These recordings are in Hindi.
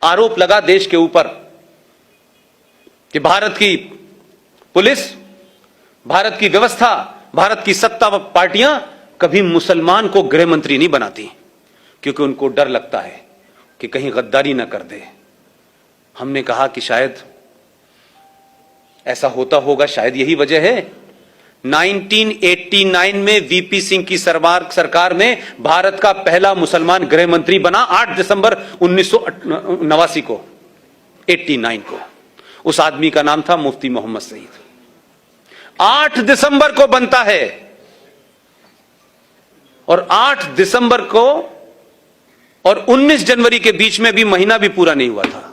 आरोप लगा देश के ऊपर कि भारत की पुलिस, भारत की व्यवस्था, भारत की सत्ता पार्टियां कभी मुसलमान को गृह मंत्री नहीं बनाती, क्योंकि उनको डर लगता है कि कहीं गद्दारी ना कर दे। हमने कहा कि शायद ऐसा होता होगा, शायद यही वजह है 1989 में वीपी सिंह की सरकार में भारत का पहला मुसलमान गृह मंत्री बना 8 दिसंबर 1989 को, 89 को। उस आदमी का नाम था मुफ्ती मोहम्मद सईद। 8 दिसंबर को बनता है और 8 दिसंबर को और 19 जनवरी के बीच में भी महीना भी पूरा नहीं हुआ था,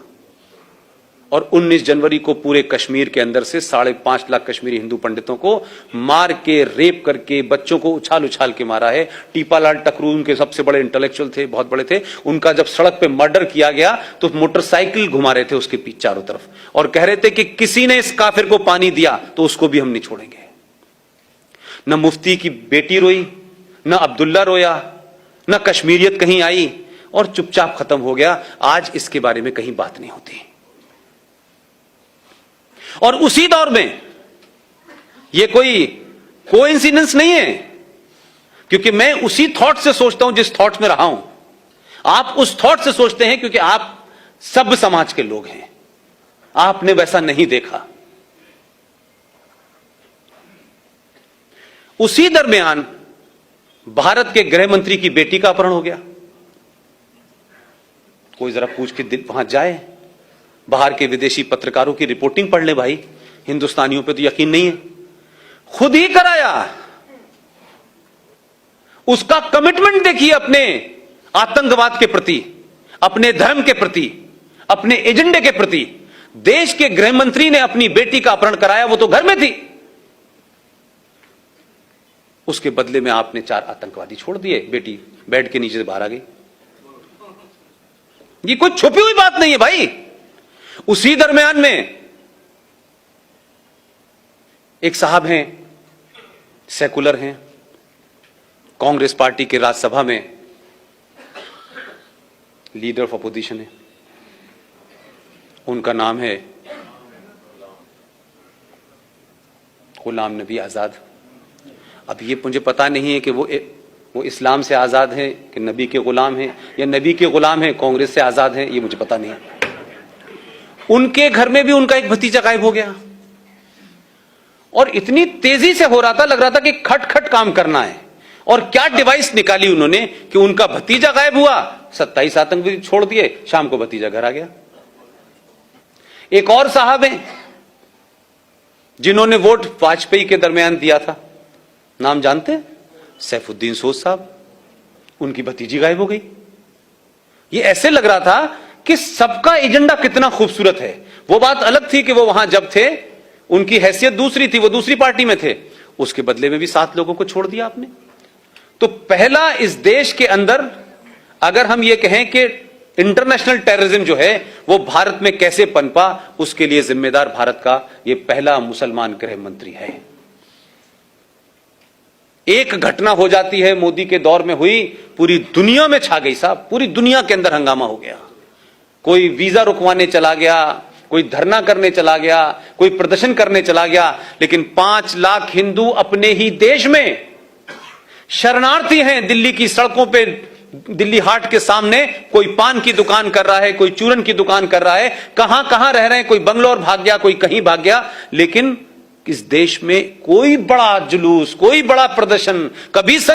और 19 जनवरी को पूरे कश्मीर के अंदर से 5.5 लाख कश्मीरी हिंदू पंडितों को मार के, रेप करके, बच्चों को उछाल उछाल के मारा है। टीपालाल टकरू उनके सबसे बड़े इंटेलेक्चुअल थे, बहुत बड़े थे। उनका जब सड़क पे मर्डर किया गया तो मोटरसाइकिल घुमा रहे थे उसके पीछे चारों तरफ, और कह रहे थे कि किसी ने इस काफिर को पानी दिया तो उसको भी हम नहीं छोड़ेंगे। न मुफ्ती की बेटी रोई, न अब्दुल्ला रोया, न कश्मीरियत कहीं आई, और चुपचाप खत्म हो गया। आज इसके बारे में कहीं बात नहीं होती। और उसी दौर में यह कोई कोइंसिडेंस नहीं है, क्योंकि मैं उसी थॉट से सोचता हूं जिस थॉट में रहा हूं। आप उस थॉट से सोचते हैं क्योंकि आप सब समाज के लोग हैं, आपने वैसा नहीं देखा। उसी दरमियान भारत के गृह मंत्री की बेटी का अपहरण हो गया। कोई जरा पूछ के वहां जाए, बाहर के विदेशी पत्रकारों की रिपोर्टिंग पढ़ ले भाई, हिंदुस्तानियों पे तो यकीन नहीं है। खुद ही कराया। उसका कमिटमेंट देखिए अपने आतंकवाद के प्रति, अपने धर्म के प्रति, अपने एजेंडे के प्रति। देश के गृह मंत्री ने अपनी बेटी का अपहरण कराया, वो तो घर में थी। उसके बदले में आपने 4 आतंकवादी छोड़ दिए, बेटी बेड के नीचे से बाहर आ गई। ये कोई छुपी हुई बात नहीं है भाई। उसी दरमियान में एक साहब हैं, सेकुलर हैं, कांग्रेस पार्टी के राज्यसभा में लीडर ऑफ अपोजिशन है, उनका नाम है गुलाम नबी आजाद। अब ये मुझे पता नहीं है कि वो इस्लाम से आजाद हैं कि नबी के गुलाम हैं, या नबी के गुलाम हैं कांग्रेस से आजाद हैं, ये मुझे पता नहीं है। उनके घर में भी उनका एक भतीजा गायब हो गया, और इतनी तेजी से हो रहा था, लग रहा था कि खट खट काम करना है। और क्या डिवाइस निकाली उन्होंने कि उनका भतीजा गायब हुआ, 27 आतंकवादी छोड़ दिए, शाम को भतीजा घर आ गया। एक और साहब हैं जिन्होंने वोट वाजपेयी के दरमियान दिया था, नाम जानते हैं? सैफुद्दीन सोज साहब। उनकी भतीजी गायब हो गई। ये ऐसे लग रहा था कि सबका एजेंडा कितना खूबसूरत है। वो बात अलग थी कि वो वहां जब थे उनकी हैसियत दूसरी थी, वो दूसरी पार्टी में थे। उसके बदले में भी 7 लोगों को छोड़ दिया आपने। तो पहला इस देश के अंदर अगर हम ये कहें कि इंटरनेशनल टेररिज्म जो है वो भारत में कैसे पनपा, उसके लिए जिम्मेदार भारत का ये पहला मुसलमान गृह मंत्री है। एक घटना हो जाती है, मोदी के दौर में हुई, पूरी दुनिया में छा गई साहब, पूरी दुनिया के अंदर हंगामा हो गया। कोई वीजा रुकवाने चला गया, कोई धरना करने चला गया, कोई प्रदर्शन करने चला गया, लेकिन 5 लाख हिंदू अपने ही देश में शरणार्थी हैं। दिल्ली की सड़कों पे, दिल्ली हाट के सामने कोई पान की दुकान कर रहा है, कोई चूरन की दुकान कर रहा है, कहां कहां रह रहे हैं, कोई बंगलौर भाग गया, कोई कहीं भाग गया। लेकिन इस देश में कोई बड़ा जुलूस, कोई बड़ा प्रदर्शन कभी